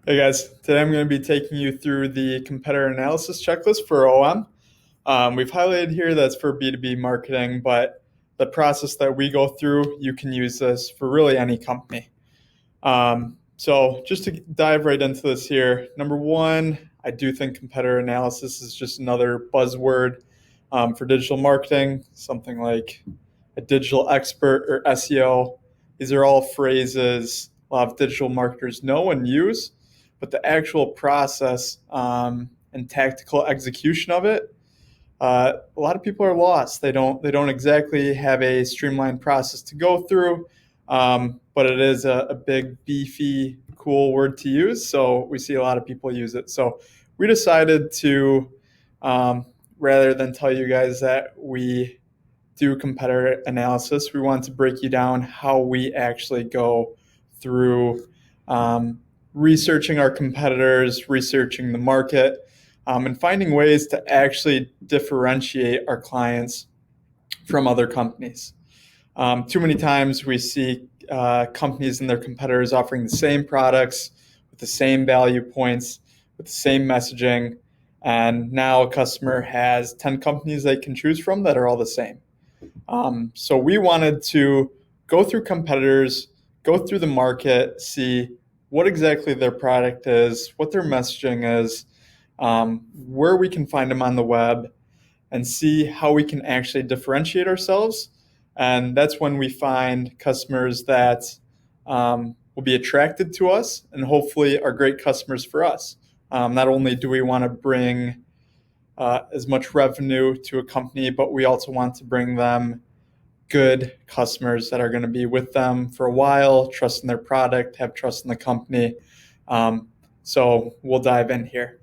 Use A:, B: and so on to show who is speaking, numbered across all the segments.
A: Hey guys, today I'm going to be taking you through the competitor analysis checklist for OM. We've highlighted here that's for B2B marketing, but the process that we go through, you can use this for really any company. So just to dive right into this here, number one, I do think competitor analysis is just another buzzword for digital marketing, something like a digital expert or SEO. These are all phrases a lot of digital marketers know and use, but the actual process and tactical execution of it, a lot of people are lost. They don't exactly have a streamlined process to go through, but it is a big, beefy, cool word to use. So we see a lot of people use it. So we decided to, rather than tell you guys that we do competitor analysis, we want to break you down how we actually go through researching our competitors, researching the market, and finding ways to actually differentiate our clients from other companies. Too many times we see companies and their competitors offering the same products with the same value points, with the same messaging, and now a customer has 10 companies they can choose from that are all the same. So we wanted to go through competitors, go through the market, see what exactly their product is, what their messaging is, where we can find them on the web, and see how we can actually differentiate ourselves. And that's when we find customers that will be attracted to us and hopefully are great customers for us. Not only do we want to bring as much revenue to a company, but we also want to bring them good customers that are going to be with them for a while, trust in their product, have trust in the company. So we'll dive in here.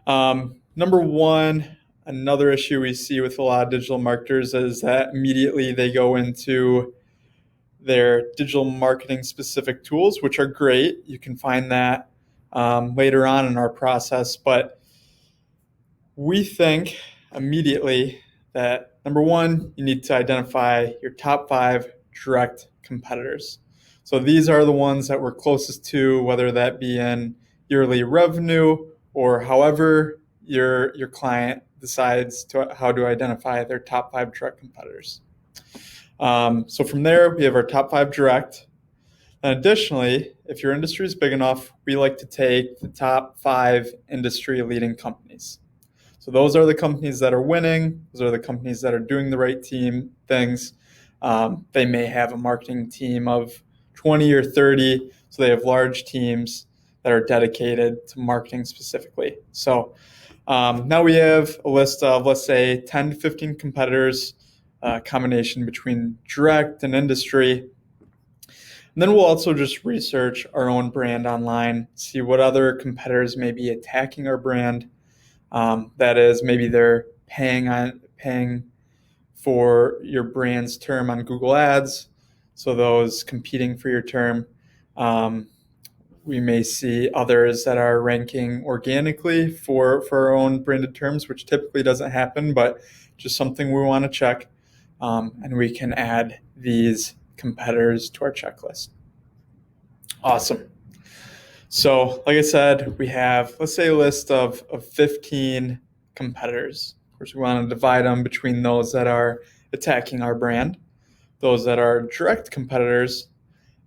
A: Number one, another issue we see with a lot of digital marketers is that immediately they go into their digital marketing specific tools, which are great. You can find that later on in our process, but we think immediately that number one, you need to identify your top 5 direct competitors. So these are the ones that we're closest to, whether that be in yearly revenue or however your client decides how to identify their top 5 direct competitors. So from there, we have our top 5 direct. And additionally, if your industry is big enough, we like to take the top 5 industry leading companies. So those are the companies that are winning. Those are the companies that are doing the right things. They may have a marketing team of 20 or 30, so they have large teams that are dedicated to marketing specifically. So now we have a list of, let's say, 10 to 15 competitors, combination between direct and industry. And then we'll also just research our own brand online, see what other competitors may be attacking our brand. That is, maybe they're paying for your brand's term on Google Ads, so those competing for your term. We may see others that are ranking organically for our own branded terms, which typically doesn't happen, but just something we want to check. And we can add these competitors to our checklist. Awesome. So, like I said, we have, let's say, a list of 15 competitors. Of course, we want to divide them between those that are attacking our brand, those that are direct competitors,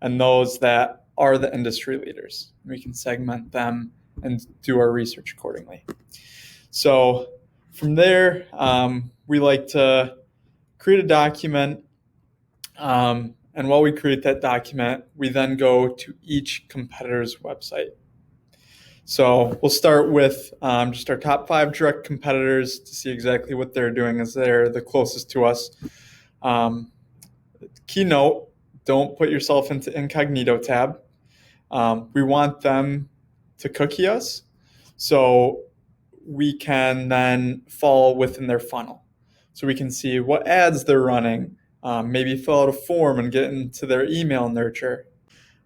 A: and those that are the industry leaders. We can segment them and do our research accordingly. So from there, we like to create a document. And while we create that document, we then go to each competitor's website. So we'll start with just our top 5 direct competitors to see exactly what they're doing, as they're the closest to us. Keynote, don't put yourself into incognito tab. We want them to cookie us so we can then fall within their funnel. So we can see what ads they're running, maybe fill out a form and get into their email nurture.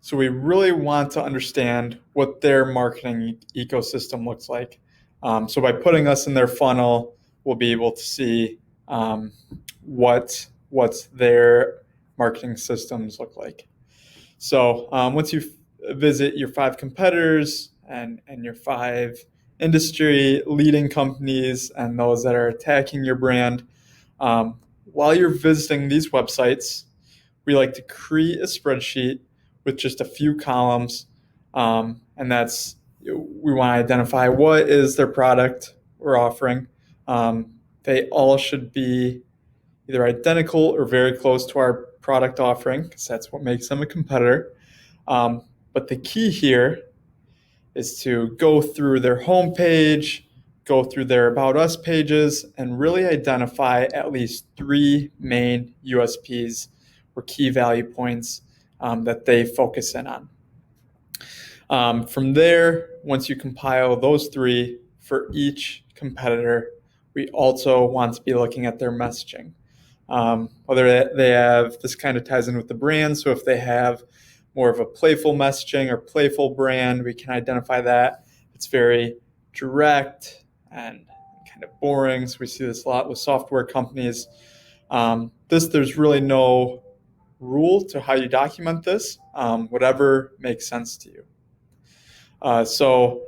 A: So we really want to understand what their marketing ecosystem looks like. So by putting us in their funnel, we'll be able to see what their marketing systems look like. So once you've visit your 5 competitors and your 5 industry leading companies and those that are attacking your brand. While you're visiting these websites, we like to create a spreadsheet with just a few columns, and that's, we want to identify what is their product we're offering. They all should be either identical or very close to our product offering, because that's what makes them a competitor. But the key here is to go through their homepage, go through their About Us pages, and really identify at least 3 main USPs or key value points that they focus in on. From there, once you compile those 3 for each competitor, we also want to be looking at their messaging. Whether they have, this kind of ties in with the brand, so if they have more of a playful messaging or playful brand, we can identify that. It's very direct and kind of boring, so we see this a lot with software companies. There's really no rule to how you document this, whatever makes sense to you. So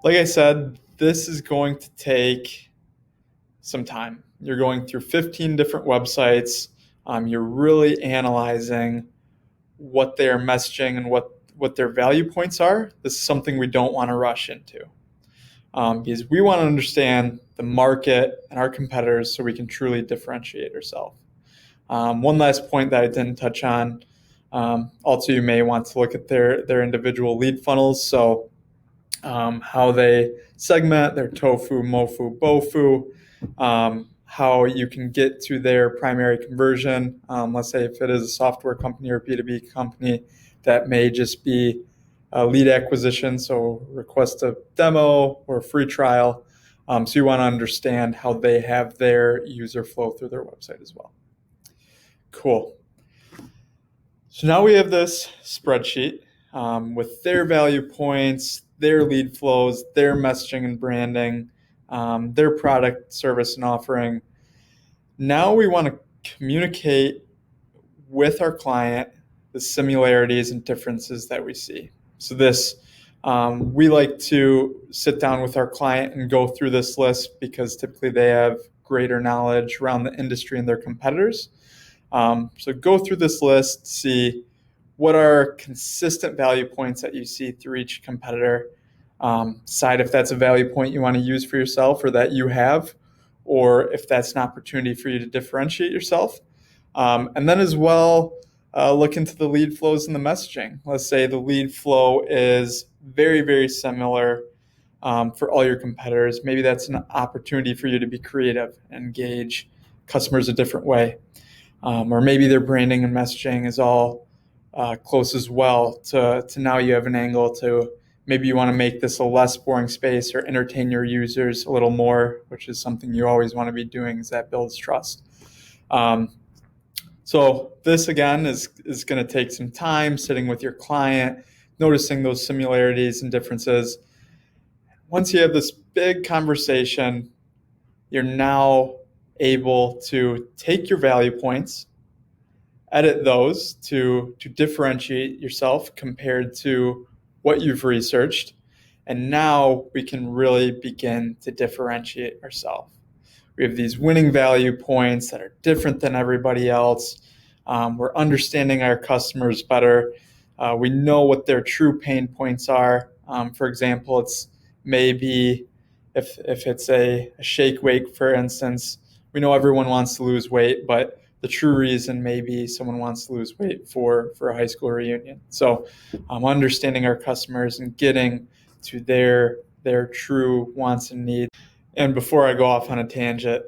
A: like I said, this is going to take some time. You're going through 15 different websites. You're really analyzing what they are messaging and what their value points are. This is something we don't want to rush into, because we want to understand the market and our competitors so we can truly differentiate ourselves. One last point that I didn't touch on, also you may want to look at their individual lead funnels. So how they segment their tofu, mofu, bofu, how you can get to their primary conversion. Let's say if it is a software company or a B2B company, that may just be a lead acquisition, so request a demo or a free trial. So you want to understand how they have their user flow through their website as well. Cool. So now we have this spreadsheet with their value points, their lead flows, their messaging and branding, their product, service, and offering. Now we want to communicate with our client the similarities and differences that we see. So this, we like to sit down with our client and go through this list because typically they have greater knowledge around the industry and their competitors. So go through this list, see what are consistent value points that you see through each competitor. Decide if that's a value point you want to use for yourself or that you have, or if that's an opportunity for you to differentiate yourself. And then as well, look into the lead flows and the messaging. Let's say the lead flow is very, very similar for all your competitors. Maybe that's an opportunity for you to be creative and engage customers a different way. Or maybe their branding and messaging is all close as well to now you have an angle to maybe you want to make this a less boring space or entertain your users a little more, which is something you always want to be doing, as that builds trust. So this, again, is going to take some time sitting with your client, noticing those similarities and differences. Once you have this big conversation, you're now able to take your value points, edit those to differentiate yourself compared to what you've researched, and now we can really begin to differentiate ourselves. We have these winning value points that are different than everybody else. We're understanding our customers better. We know what their true pain points are. For example, it's maybe if it's a shake weight, for instance, we know everyone wants to lose weight, but the true reason maybe someone wants to lose weight for a high school reunion. So understanding our customers and getting to their true wants and needs. And before I go off on a tangent,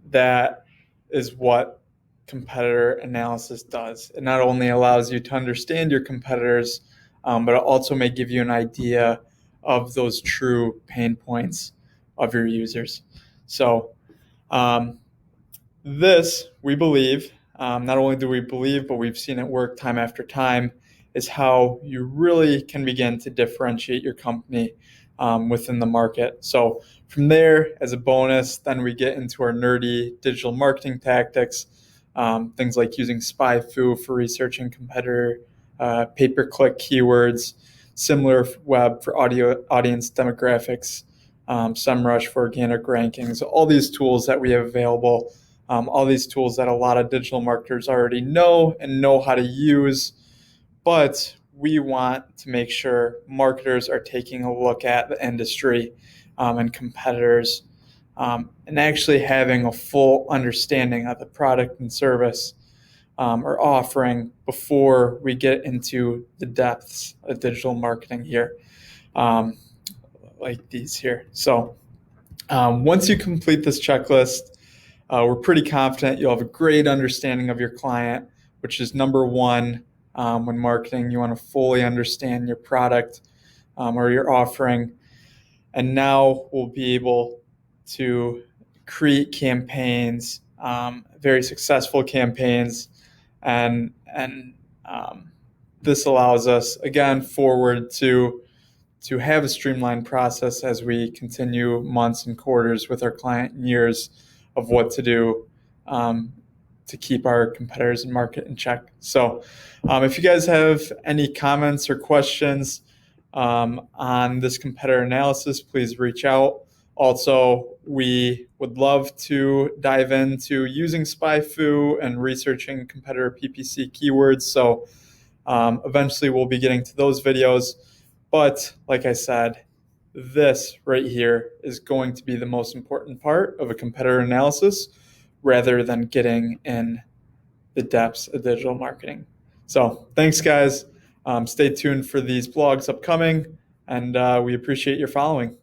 A: that is what competitor analysis does. It not only allows you to understand your competitors, but it also may give you an idea of those true pain points of your users. So this, we believe, not only do we believe, but we've seen it work time after time, is how you really can begin to differentiate your company within the market. So from there, as a bonus, then we get into our nerdy digital marketing tactics, things like using SpyFu for researching competitor pay-per-click keywords, similar web for audience demographics, SEMrush for organic rankings, all these tools that we have available, all these tools that a lot of digital marketers already know and know how to use, but we want to make sure marketers are taking a look at the industry and competitors and actually having a full understanding of the product and service or offering before we get into the depths of digital marketing here, like these here. So once you complete this checklist, we're pretty confident you'll have a great understanding of your client, which is number one. When marketing, you want to fully understand your product or your offering. And now we'll be able to create campaigns, very successful campaigns. And this allows us, again, forward to have a streamlined process as we continue months and quarters with our client and years of what to do to keep our competitors and market in check. So if you guys have any comments or questions on this competitor analysis, please reach out. Also, we would love to dive into using SpyFu and researching competitor PPC keywords. So eventually we'll be getting to those videos. But like I said, this right here is going to be the most important part of a competitor analysis rather than getting in the depths of digital marketing. So thanks, guys. Stay tuned for these blogs upcoming, and we appreciate your following.